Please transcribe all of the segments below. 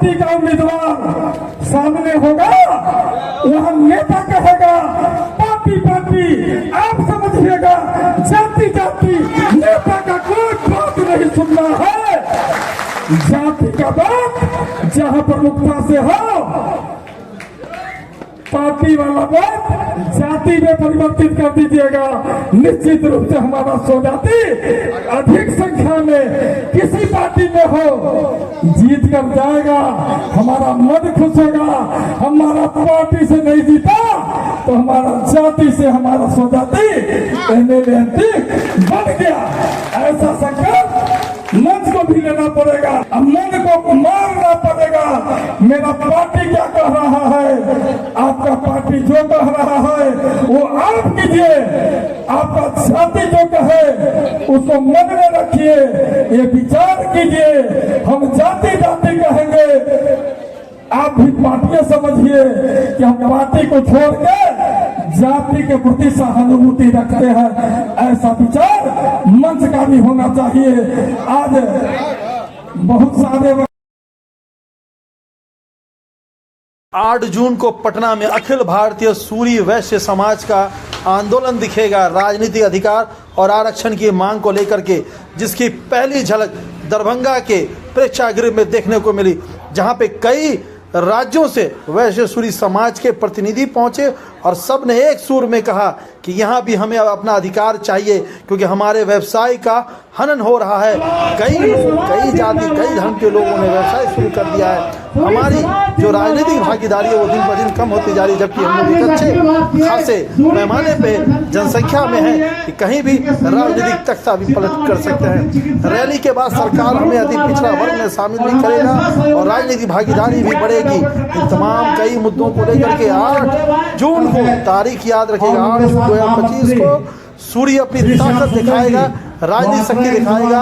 Party का उम्मीदवार सामने होगा, वहाँ नेता कहेगा पार्टी पार्टी, आप समझिएगा जाति जाति, नेता का कोई बात नहीं सुनना है। जाति का बात जहाँ प्रमुखता से हो, पार्टी वाला बात जाति में परिवर्तित कर दीजिएगा। निश्चित रूप से हमारा स्वजाति अधिक संख्या में किसी पार्टी में हो, जीत कर जाएगा, हमारा मन खुश होगा। हमारा पार्टी से नहीं जीता तो हमारा जाति से हमारा स्वजाति एमएलए बन गया। ऐसा संकल्प मंच को भी लेना पड़ेगा, मन को मारना पड़ेगा। मेरा पार्टी क्या कह रहा है, आपका पार्टी जो कह रहा है वो आप कीजिए, आपका जाति जो कहे उसको मन में रखिए, ये विचार कीजिए। हम जाति जाति कहेंगे, आप भी पार्टियां समझिए कि हम पार्टी को छोड़ के जाति के प्रति सहानुभूति रखते हैं। ऐसा विचार मंच का भी होना चाहिए। आज बहुत सारे 8 जून को पटना में अखिल भारतीय सूरी वैश्य समाज का आंदोलन दिखेगा राजनीतिक अधिकार और आरक्षण की मांग को लेकर के, जिसकी पहली झलक दरभंगा के प्रेक्षागृह में देखने को मिली, जहां पे कई राज्यों से वैश्य सूरी समाज के प्रतिनिधि पहुंचे और सब ने एक सुर में कहा कि यहाँ भी हमें अपना अधिकार चाहिए, क्योंकि हमारे व्यवसाय का हनन हो रहा है। कई जाति कई धर्म के लोगों ने व्यवसाय शुरू कर दिया है। हमारी जो राजनीतिक भागीदारी है वो दिन ब दिन कम होती जा रही है, जबकि हम लोग एक अच्छे खासे पैमाने पे जनसंख्या में है कि कहीं भी राजनीतिक तख्ता भी पलट कर सकते हैं। रैली के बाद सरकार हमें अति पिछड़ा वर्ग में शामिल भी करेगा और राजनीतिक भागीदारी भी बढ़ेगी। इन तमाम कई मुद्दों को लेकर के 8 जून को तारीख याद रखेगा, 8 जून 2025 को सूर्य अपनी ताकत दिखाएगा, राजनीतिक शक्ति दिखाएगा।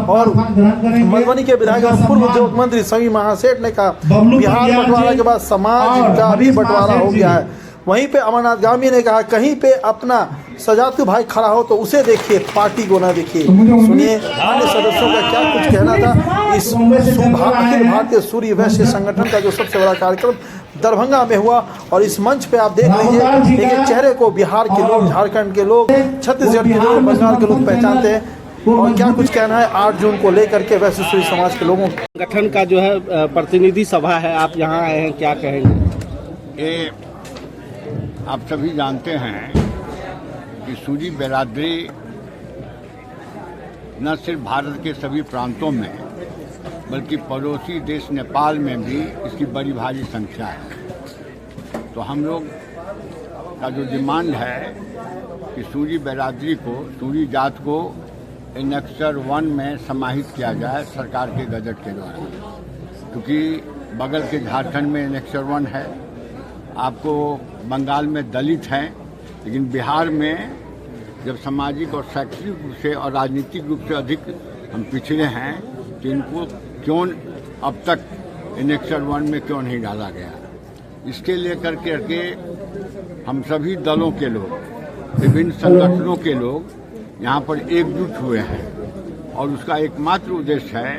और मधुबनी के विधायक और पूर्व उद्योग मंत्री समी महासेठ ने कहा बिहार बंटवारा के बाद समाज का भी बंटवारा हो गया है। वहीं पे अमरनाथ गामी ने कहा कहीं पे अपना सजातु भाई खड़ा हो तो उसे देखिए, पार्टी को ना देखिए। सुनिए अन्य सदस्यों का क्या कुछ कहना था। इस अखिल भारतीय सूर्य वैश्य संगठन का जो सबसे बड़ा कार्यक्रम दरभंगा में हुआ, और इस मंच पे आप देख लीजिए कि चेहरे को बिहार के लोग, झारखंड के लोग, छत्तीसगढ़ के लोग, बंगाल के लोग पहचानते हैं। और क्या कुछ कहना है 8 जून को लेकर के वैश्य सूरी समाज के लोगों का। संगठन का जो है प्रतिनिधि सभा है, आप यहाँ आए हैं, क्या कहेंगे? ये आप सभी जानते हैं कि सूरी बिरादरी न सिर्फ भारत के सभी प्रांतों में बल्कि पड़ोसी देश नेपाल में भी इसकी बड़ी भारी संख्या है। तो हम लोग का जो डिमांड है कि सूरी बिरादरी को, सूरी जात को एनेक्सर 1 में समाहित किया जाए सरकार के गजट के द्वारा, क्योंकि बगल के झारखंड में एनेक्सर 1 है, आपको बंगाल में दलित हैं, लेकिन बिहार में जब सामाजिक और शैक्षणिक रूप से और राजनीतिक रूप से अधिक हम पिछड़े हैं, तो इनको क्यों अब तक एनेक्सर 1 में क्यों नहीं डाला गया। इसके लेकर के हम सभी दलों के लोग, विभिन्न संगठनों के लोग यहाँ पर एकजुट हुए हैं, और उसका एकमात्र उद्देश्य है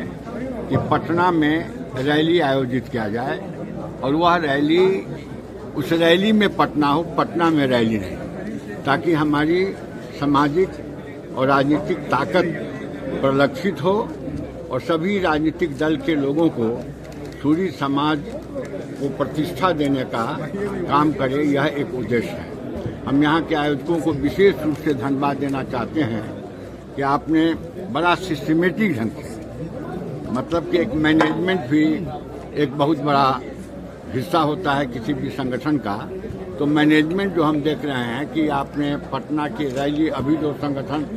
कि पटना में रैली आयोजित किया जाए, और वह रैली उस रैली में पटना हो, पटना में रैली नहीं, ताकि हमारी सामाजिक और राजनीतिक ताकत परिलक्षित हो और सभी राजनीतिक दल के लोगों को सूरी समाज को प्रतिष्ठा देने का काम करे। यह एक उद्देश्य है। हम यहाँ के आयोजकों को विशेष रूप से धन्यवाद देना चाहते हैं कि आपने बड़ा सिस्टमेटिक ढंग से, मतलब कि एक मैनेजमेंट भी एक बहुत बड़ा हिस्सा होता है किसी भी संगठन का। तो मैनेजमेंट जो हम देख रहे हैं कि आपने पटना की रैली, अभी जो संगठन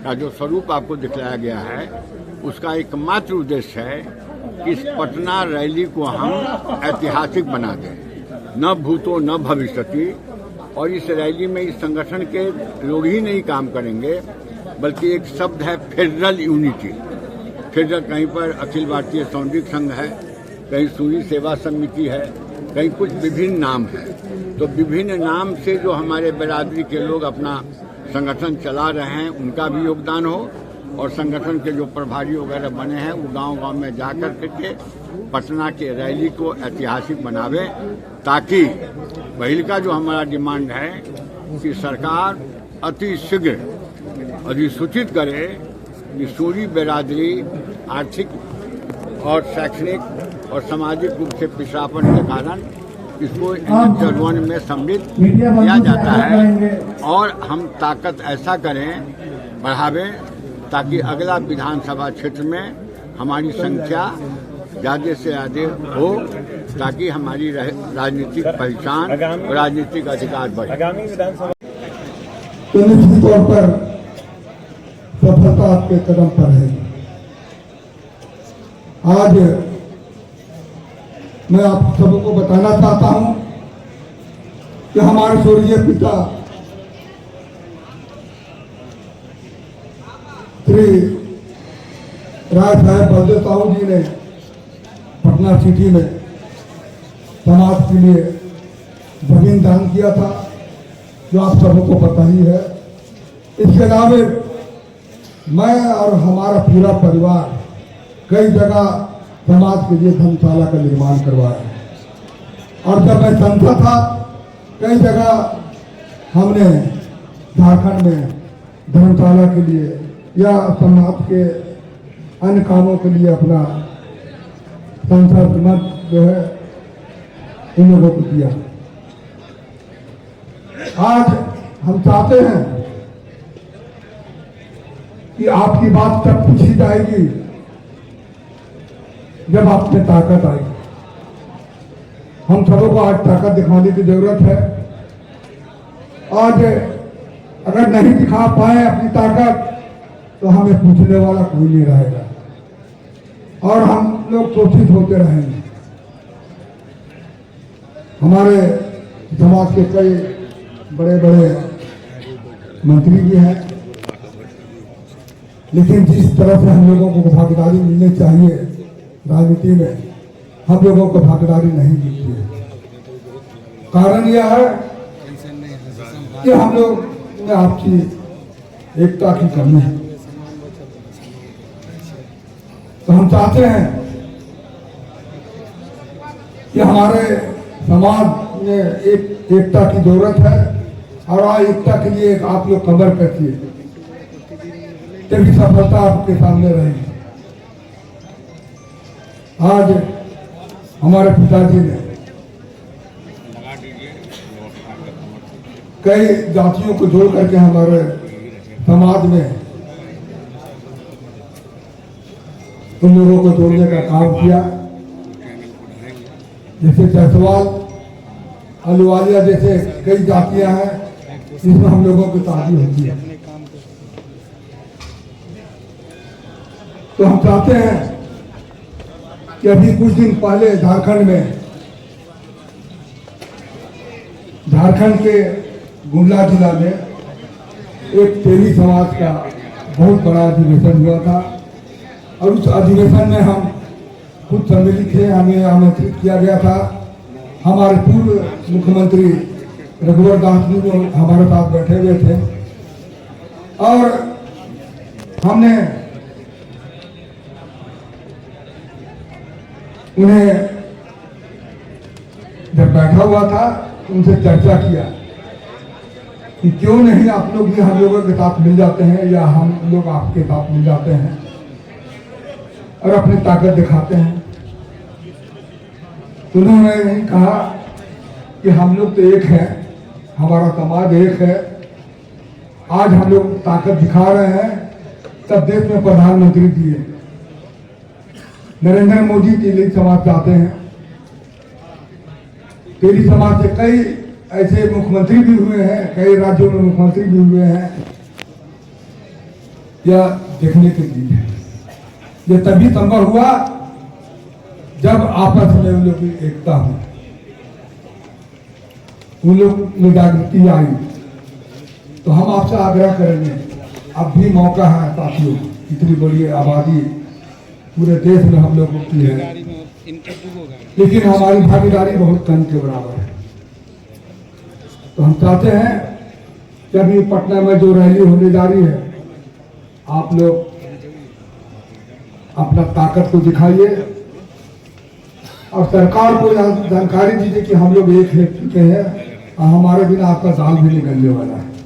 का जो स्वरूप आपको दिखलाया गया है, उसका एकमात्र उद्देश्य है कि इस पटना रैली को हम ऐतिहासिक बना दें, न भूतो न भविष्यति। और इस रैली में इस संगठन के लोग ही नहीं काम करेंगे, बल्कि एक शब्द है फेडरल यूनिटी। फेडरल कहीं पर अखिल भारतीय सौंदर्य संघ है, कहीं सूरी सेवा समिति है, कहीं कुछ विभिन्न नाम है। तो विभिन्न नाम से जो हमारे बिरादरी के लोग अपना संगठन चला रहे हैं, उनका भी योगदान हो, और संगठन के जो प्रभारी वगैरह बने हैं वो गांव-गांव में जाकर के पटना के रैली को ऐतिहासिक बनावे, ताकि पहले का जो हमारा डिमांड है कि सरकार अति शीघ्र अधिसूचित करे कि सूरी बिरादरी आर्थिक और शैक्षणिक और सामाजिक रूप से पिछड़ापन के कारण इसको जनवन में सम्मिलित किया जाता है, और हम ताकत ऐसा करें बढ़ावें ताकि अगला विधानसभा क्षेत्र में हमारी संख्या ज़्यादा से ज़्यादा हो, ताकि हमारी राजनीतिक पहचान और राजनीतिक अधिकार बढ़े। तो निश्चित तौर पर सफलता आपके कदम पर है। आज मैं आप सबको बताना चाहता हूं कि हमारे स्वर्गीय पिता श्री राय साहेब बलदेव साहू जी ने पटना सिटी में समाज के लिए जमीन दान किया था, जो आप सबको पता ही है। इसके अलावा मैं और हमारा पूरा परिवार कई जगह समाज के लिए धर्मशाला का निर्माण करवाया, और जब मैं सांसद था कई जगह हमने झारखंड में धर्मशाला के लिए या समाज के अन्य कामों के लिए अपना सांसद मत जो है इन लोगों को दिया। आज हम चाहते हैं कि आपकी बात तब पूछी जाएगी जब आप में ताकत आएगी। हम सबों को आज ताकत दिखाने की जरूरत है। आज अगर नहीं दिखा पाए अपनी ताकत तो हमें पूछने वाला कोई नहीं रहेगा, और हम लोग शोषित होते रहेंगे। हमारे समाज के कई बड़े बड़े मंत्री भी हैं, लेकिन जिस तरह से हम लोगों को भागीदारी मिलनी चाहिए राजनीति में, हम लोगों को भागीदारी नहीं मिलती है। कारण यह है कि हम लोग में आपसी एकता की कमी है। तो हम चाहते हैं कि हमारे समाज में एक एकता की जरूरत है, और आज एकता के लिए आप लोग कमर कसिए, तभी सफलता आपके सामने रहेगी। आज हमारे पिताजी ने कई जातियों को जोड़ करके हमारे समाज में उन लोगों को जोड़ने का काम किया, जैसे जायसवाल, अहलुवालिया जैसे कई जातियां हैं जिसमें हम लोगों की शादी होती है। तो हम चाहते हैं कि अभी कुछ दिन पहले झारखंड के गुंडला जिला में एक तेली समाज का बहुत बड़ा अधिवेशन हुआ था, और उस अधिवेशन में हम खुद सम्मिलित थे। हमें आमंत्रित किया गया था। हमारे पूर्व मुख्यमंत्री रघुवर दास जी जो हमारे साथ बैठे हुए थे, और हमने उन्हें जब बैठा हुआ था उनसे चर्चा किया कि क्यों नहीं आप लोग भी हम लोगों के साथ मिल जाते हैं, या हम लोग आपके साथ मिल जाते हैं और अपनी ताकत दिखाते हैं। उन्होंने नहीं कहा कि हम लोग तो एक हैं, हमारा समाज एक है। आज हम लोग ताकत दिखा रहे हैं, तब देश में प्रधानमंत्री दिए नरेंद्र मोदी के लिए समाज चाहते हैं। तेली समाज से कई ऐसे मुख्यमंत्री भी हुए हैं, कई राज्यों में मुख्यमंत्री भी हुए हैं। यह देखने के लिए ये तभी संभव हुआ जब आपस में उन लोग की एकता हुई, उन लोग में जागृति आई। तो हम आपसे आग्रह करेंगे, अब भी मौका है साथियों, इतनी बड़ी आबादी पूरे देश में हम लोगों की है, लेकिन हमारी भागीदारी बहुत कम के बराबर है। तो हम चाहते हैं कि अभी पटना में जो रैली होने जा रही है, आप लोग अपना ताकत को दिखाइए और सरकार को जानकारी दीजिए कि हम लोग एक हो चुके हैं और हमारे बिना आपका दाल भी निकलने वाला है।